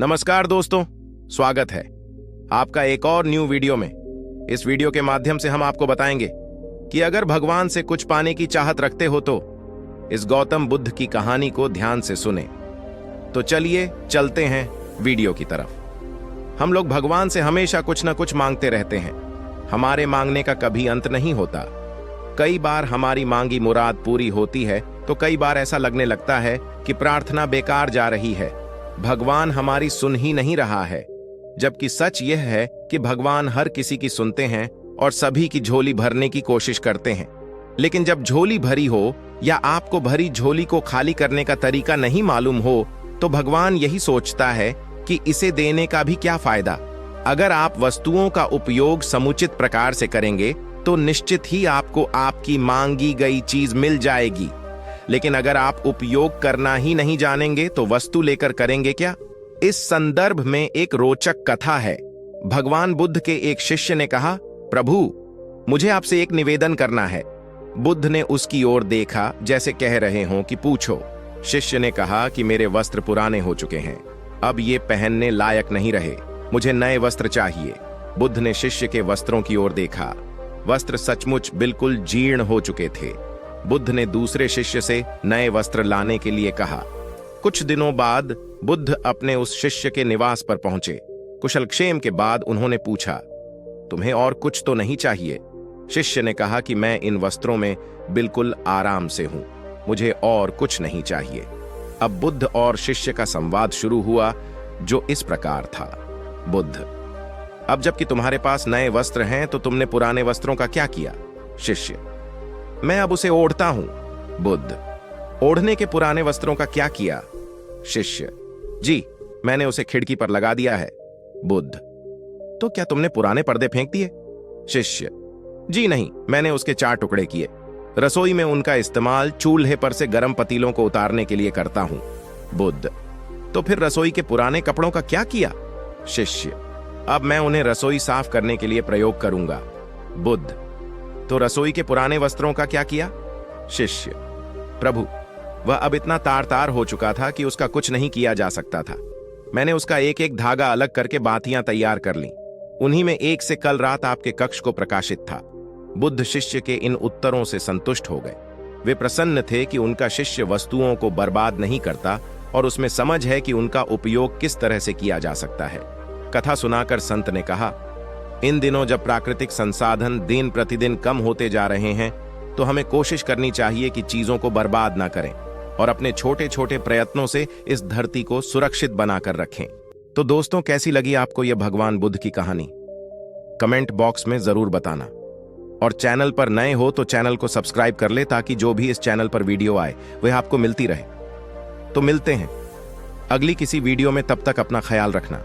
नमस्कार दोस्तों, स्वागत है आपका एक और न्यू वीडियो में। इस वीडियो के माध्यम से हम आपको बताएंगे कि अगर भगवान से कुछ पाने की चाहत रखते हो तो इस गौतम बुद्ध की कहानी को ध्यान से सुने। तो चलिए चलते हैं वीडियो की तरफ। हम लोग भगवान से हमेशा कुछ ना कुछ मांगते रहते हैं। हमारे मांगने का कभी अंत नहीं होता। कई बार हमारी मांगी मुराद पूरी होती है तो कई बार ऐसा लगने लगता है कि प्रार्थना बेकार जा रही है, भगवान हमारी सुन ही नहीं रहा है। जबकि सच यह है कि भगवान हर किसी की सुनते हैं और सभी की झोली भरने की कोशिश करते हैं। लेकिन जब झोली भरी हो या आपको भरी झोली को खाली करने का तरीका नहीं मालूम हो तो भगवान यही सोचता है कि इसे देने का भी क्या फायदा। अगर आप वस्तुओं का उपयोग समुचित प्रकार से करेंगे तो निश्चित ही आपको आपकी मांगी गई चीज मिल जाएगी। लेकिन अगर आप उपयोग करना ही नहीं जानेंगे तो वस्तु लेकर करेंगे क्या। इस संदर्भ में एक रोचक कथा है। भगवान बुद्ध के एक शिष्य ने कहा, प्रभु मुझे आपसे एक निवेदन करना है। बुद्ध ने उसकी ओर देखा जैसे कह रहे हों कि पूछो। शिष्य ने कहा कि मेरे वस्त्र पुराने हो चुके हैं, अब ये पहनने लायक नहीं रहे, मुझे नए वस्त्र चाहिए। बुद्ध ने शिष्य के वस्त्रों की ओर देखा। वस्त्र सचमुच बिल्कुल जीर्ण हो चुके थे। बुद्ध ने दूसरे शिष्य से नए वस्त्र लाने के लिए कहा। कुछ दिनों बाद बुद्ध अपने उस शिष्य के निवास पर पहुंचे। कुशलक्षेम के बाद उन्होंने पूछा, तुम्हें और कुछ तो नहीं चाहिए? शिष्य ने कहा कि मैं इन वस्त्रों में बिल्कुल आराम से हूं, मुझे और कुछ नहीं चाहिए। अब बुद्ध और शिष्य का संवाद शुरू हुआ जो इस प्रकार था। बुद्ध, अब जबकि तुम्हारे पास नए वस्त्र हैं तो तुमने पुराने वस्त्रों का क्या किया? शिष्य, मैं अब उसे ओढ़ता हूं। बुद्ध, ओढ़ने के पुराने वस्त्रों का क्या किया? शिष्य, जी मैंने उसे खिड़की पर लगा दिया है। बुद्ध, तो क्या तुमने पुराने पर्दे फेंक दिए? शिष्य, जी नहीं, मैंने उसके 4 टुकड़े किए। रसोई में उनका इस्तेमाल चूल्हे पर से गर्म पतीलों को उतारने के लिए करता हूं। बुद्ध, तो फिर रसोई के पुराने कपड़ों का क्या किया? शिष्य, अब मैं उन्हें रसोई साफ करने के लिए प्रयोग करूंगा। बुद्ध, तो रसोई के पुराने वस्त्रों का क्या किया? शिष्य, प्रभु वह अब इतना तार तार हो चुका था कि उसका कुछ नहीं किया जा सकता था। मैंने उसका एक एक धागा अलग करके बातियां तैयार कर लीं। उन्हीं में एक से कल रात आपके कक्ष को प्रकाशित था। बुद्ध शिष्य के इन उत्तरों से संतुष्ट हो गए। वे प्रसन्न थे कि उनका शिष्य वस्तुओं को बर्बाद नहीं करता और उसमें समझ है कि उनका उपयोग किस तरह से किया जा सकता है। कथा सुनाकर संत ने कहा, इन दिनों जब प्राकृतिक संसाधन दिन प्रतिदिन कम होते जा रहे हैं तो हमें कोशिश करनी चाहिए कि चीजों को बर्बाद ना करें और अपने छोटे छोटे प्रयत्नों से इस धरती को सुरक्षित बनाकर रखें। तो दोस्तों, कैसी लगी आपको यह भगवान बुद्ध की कहानी? कमेंट बॉक्स में जरूर बताना। और चैनल पर नए हो तो चैनल को सब्सक्राइब कर ले ताकि जो भी इस चैनल पर वीडियो आए वह आपको मिलती रहे। तो मिलते हैं अगली किसी वीडियो में, तब तक अपना ख्याल रखना।